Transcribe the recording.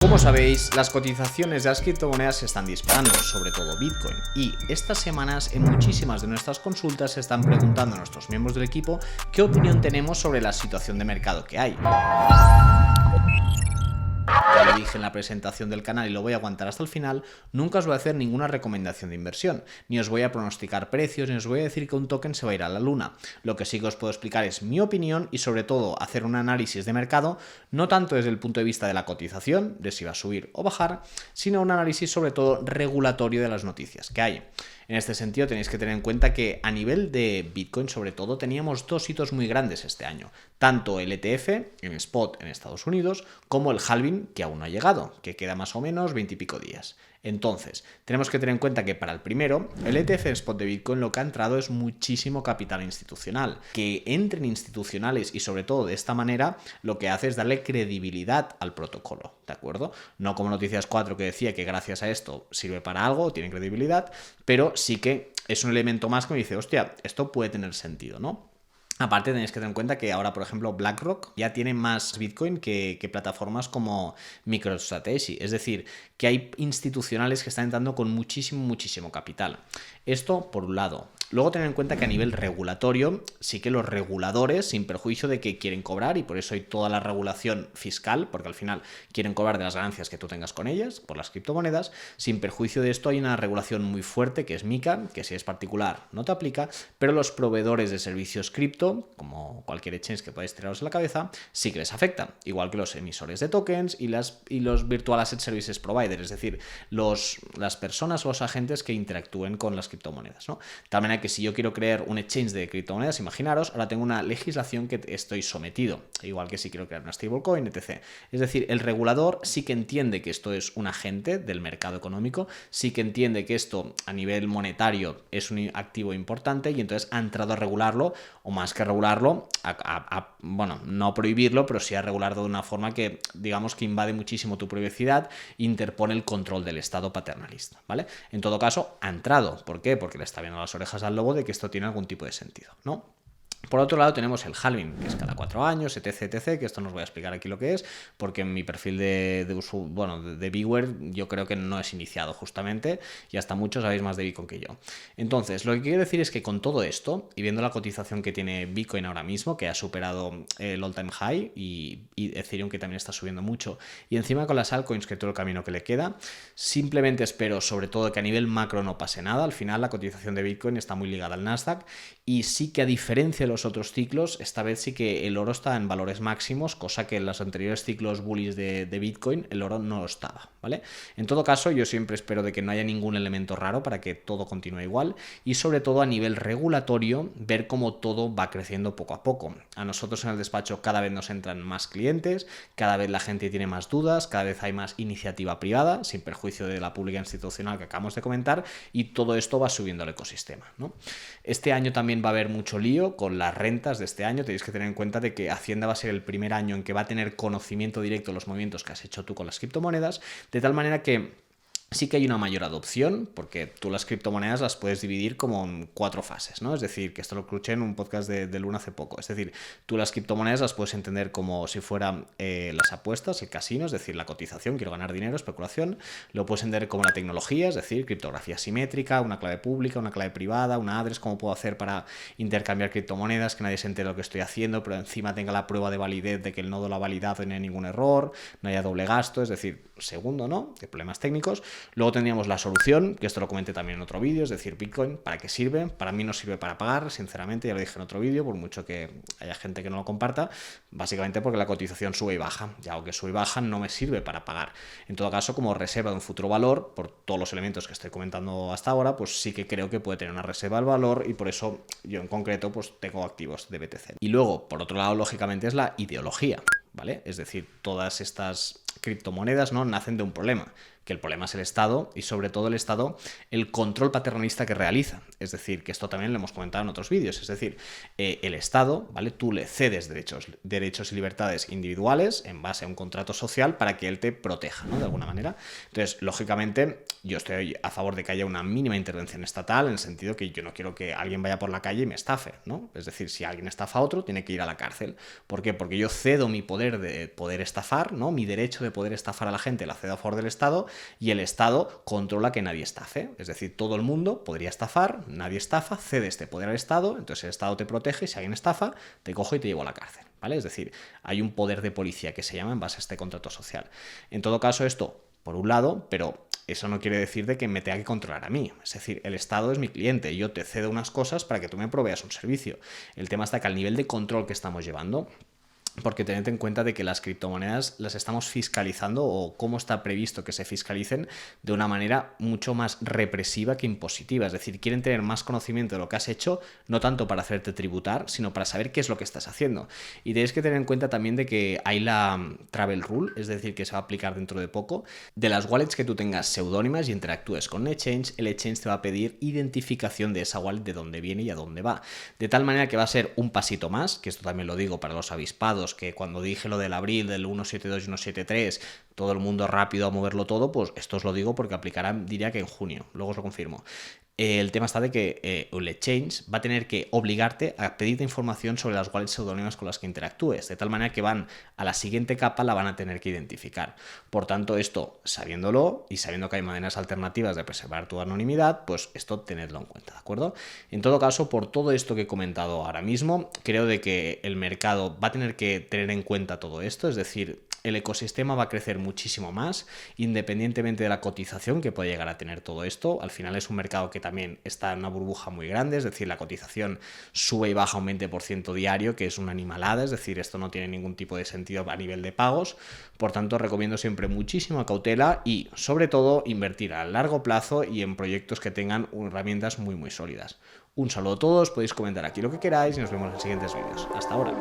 Como sabéis, las cotizaciones de las criptomonedas se están disparando, sobre todo Bitcoin, y estas semanas en muchísimas de nuestras consultas se están preguntando a nuestros miembros del equipo qué opinión tenemos sobre la situación de mercado que hay. Ya lo dije en la presentación del canal y lo voy a aguantar hasta el final, nunca os voy a hacer ninguna recomendación de inversión, ni os voy a pronosticar precios, ni os voy a decir que un token se va a ir a la luna. Lo que sí que os puedo explicar es mi opinión y sobre todo hacer un análisis de mercado, no tanto desde el punto de vista de la cotización, de si va a subir o bajar, sino un análisis sobre todo regulatorio de las noticias que hay. En este sentido tenéis que tener en cuenta que a nivel de Bitcoin sobre todo teníamos dos hitos muy grandes este año, tanto el ETF en spot en Estados Unidos como el halving que aún no ha llegado, que queda más o menos 20 y pico días. Entonces, tenemos que tener en cuenta que para el primero, el ETF en spot de Bitcoin lo que ha entrado es muchísimo capital institucional. Que entren institucionales y sobre todo de esta manera, lo que hace es darle credibilidad al protocolo, ¿de acuerdo? No como Noticias 4 que decía que gracias a esto sirve para algo, tiene credibilidad, pero sí que es un elemento más que me dice, hostia, esto puede tener sentido, ¿no? Aparte tenéis que tener en cuenta que ahora, por ejemplo, BlackRock ya tiene más Bitcoin que plataformas como MicroStrategy. Es decir, que hay institucionales que están entrando con muchísimo capital. Esto por un lado. Luego tener en cuenta que a nivel regulatorio sí que los reguladores, sin perjuicio de que quieren cobrar, y por eso hay toda la regulación fiscal, porque al final quieren cobrar de las ganancias que tú tengas con ellas, por las criptomonedas, sin perjuicio de esto hay una regulación muy fuerte que es MiCA, que si es particular no te aplica, pero los proveedores de servicios cripto, como cualquier exchange que podáis tiraros en la cabeza, sí que les afecta, igual que los emisores de tokens y los Virtual Asset Services Provider, es decir, las personas o los agentes que interactúen con las criptomonedas, ¿no? También que si yo quiero crear un exchange de criptomonedas, imaginaros, ahora tengo una legislación que estoy sometido, igual que si quiero crear una stablecoin, etc. Es decir, el regulador sí que entiende que esto es un agente del mercado económico, sí que entiende que esto a nivel monetario es un activo importante y entonces ha entrado a regularlo, o más que regularlo, bueno, no prohibirlo, pero sí a regularlo de una forma que, digamos, que invade muchísimo tu privacidad, interpone el control del Estado paternalista, ¿vale? En todo caso, ha entrado. ¿Por qué? Porque le está viendo las orejas al lobo de que esto tiene algún tipo de sentido, ¿no? Por otro lado tenemos el halving, que es cada 4 años, etc, que esto no os voy a explicar aquí lo que es, porque en mi perfil de uso, bueno, de viewer, yo creo que no es iniciado justamente, y hasta muchos sabéis más de Bitcoin que yo. Entonces, lo que quiero decir es que con todo esto, y viendo la cotización que tiene Bitcoin ahora mismo, que ha superado el all-time high, y Ethereum que también está subiendo mucho, y encima con las altcoins, que todo el camino que le queda, simplemente espero sobre todo que a nivel macro no pase nada. Al final la cotización de Bitcoin está muy ligada al Nasdaq, y sí que a diferencia de los otros ciclos, esta vez sí que el oro está en valores máximos, cosa que en los anteriores ciclos bullish de Bitcoin el oro no estaba, ¿vale? En todo caso, yo siempre espero de que no haya ningún elemento raro para que todo continúe igual, y sobre todo a nivel regulatorio, ver cómo todo va creciendo poco a poco. A nosotros en el despacho cada vez nos entran más clientes, cada vez la gente tiene más dudas, cada vez hay más iniciativa privada, sin perjuicio de la pública institucional que acabamos de comentar, y todo esto va subiendo al ecosistema, ¿no? Este año también va a haber mucho lío con las rentas de este año. Tenéis que tener en cuenta de que Hacienda va a ser el primer año en que va a tener conocimiento directo de los movimientos que has hecho tú con las criptomonedas, de tal manera que sí que hay una mayor adopción, porque tú las criptomonedas las puedes dividir como en 4 fases, ¿no? Es decir, que esto lo escuché en un podcast de Luna hace poco. Es decir, tú las criptomonedas las puedes entender como si fueran las apuestas, el casino, es decir, la cotización, quiero ganar dinero, especulación. Lo puedes entender como la tecnología, es decir, criptografía simétrica, una clave pública, una clave privada, una address, cómo puedo hacer para intercambiar criptomonedas, que nadie se entere de lo que estoy haciendo, pero encima tenga la prueba de validez de que el nodo lo ha validado y no hay ningún error, no haya doble gasto, es decir, segundo, ¿no? De problemas técnicos. Luego tendríamos la solución, que esto lo comenté también en otro vídeo, es decir, Bitcoin, ¿para qué sirve? Para mí no sirve para pagar, sinceramente, ya lo dije en otro vídeo, por mucho que haya gente que no lo comparta, básicamente porque la cotización sube y baja, ya aunque sube y baja no me sirve para pagar. En todo caso, como reserva de un futuro valor, por todos los elementos que estoy comentando hasta ahora, pues sí que creo que puede tener una reserva del valor, y por eso yo en concreto pues tengo activos de BTC. Y luego, por otro lado, lógicamente es la ideología, ¿vale? Es decir, todas estas criptomonedas, ¿no?, nacen de un problema, que el problema es el Estado y sobre todo el Estado, el control paternalista que realiza. Es decir, que esto también lo hemos comentado en otros vídeos. Es decir, el Estado, ¿vale? Tú le cedes derechos y libertades individuales en base a un contrato social para que él te proteja, ¿no? De alguna manera. Entonces, lógicamente, yo estoy a favor de que haya una mínima intervención estatal en el sentido que yo no quiero que alguien vaya por la calle y me estafe, ¿no? Es decir, si alguien estafa a otro, tiene que ir a la cárcel. ¿Por qué? Porque yo cedo mi poder de poder estafar, ¿no? Mi derecho de poder estafar a la gente la cedo a favor del Estado y el Estado controla que nadie estafe. Es decir, todo el mundo podría estafar, nadie estafa, cede este poder al Estado, entonces el Estado te protege y si alguien estafa, te cojo y te llevo a la cárcel, ¿vale? Es decir, hay un poder de policía que se llama en base a este contrato social. En todo caso, esto, por un lado, pero eso no quiere decir de que me tenga que controlar a mí. Es decir, el Estado es mi cliente, yo te cedo unas cosas para que tú me proveas un servicio. El tema está que al nivel de control que estamos llevando, porque tened en cuenta de que las criptomonedas las estamos fiscalizando o cómo está previsto que se fiscalicen de una manera mucho más represiva que impositiva. Es decir, quieren tener más conocimiento de lo que has hecho, no tanto para hacerte tributar, sino para saber qué es lo que estás haciendo. Y tenéis que tener en cuenta también de que hay la Travel Rule, es decir, que se va a aplicar dentro de poco, de las wallets que tú tengas seudónimas y interactúes con un exchange, el exchange te va a pedir identificación de esa wallet, de dónde viene y a dónde va. De tal manera que va a ser un pasito más, que esto también lo digo para los avispados, que cuando dije lo del abril del 1.7.2 y 1.7.3, todo el mundo rápido a moverlo todo, pues esto os lo digo porque aplicarán, diría que en junio, luego os lo confirmo. El tema está de que el exchange va a tener que obligarte a pedirte información sobre las wallets pseudónimas con las que interactúes, de tal manera que van a la siguiente capa, la van a tener que identificar. Por tanto, esto, sabiéndolo y sabiendo que hay maneras alternativas de preservar tu anonimidad, pues esto tenedlo en cuenta, ¿de acuerdo? En todo caso, por todo esto que he comentado ahora mismo, creo de que el mercado va a tener que tener en cuenta todo esto, es decir, el ecosistema va a crecer muchísimo más, independientemente de la cotización que puede llegar a tener todo esto. Al final es un mercado que también está en una burbuja muy grande, es decir, la cotización sube y baja un 20% diario, que es una animalada, es decir, esto no tiene ningún tipo de sentido a nivel de pagos. Por tanto, recomiendo siempre muchísima cautela y, sobre todo, invertir a largo plazo y en proyectos que tengan herramientas muy sólidas. Un saludo a todos, podéis comentar aquí lo que queráis y nos vemos en siguientes vídeos. Hasta ahora.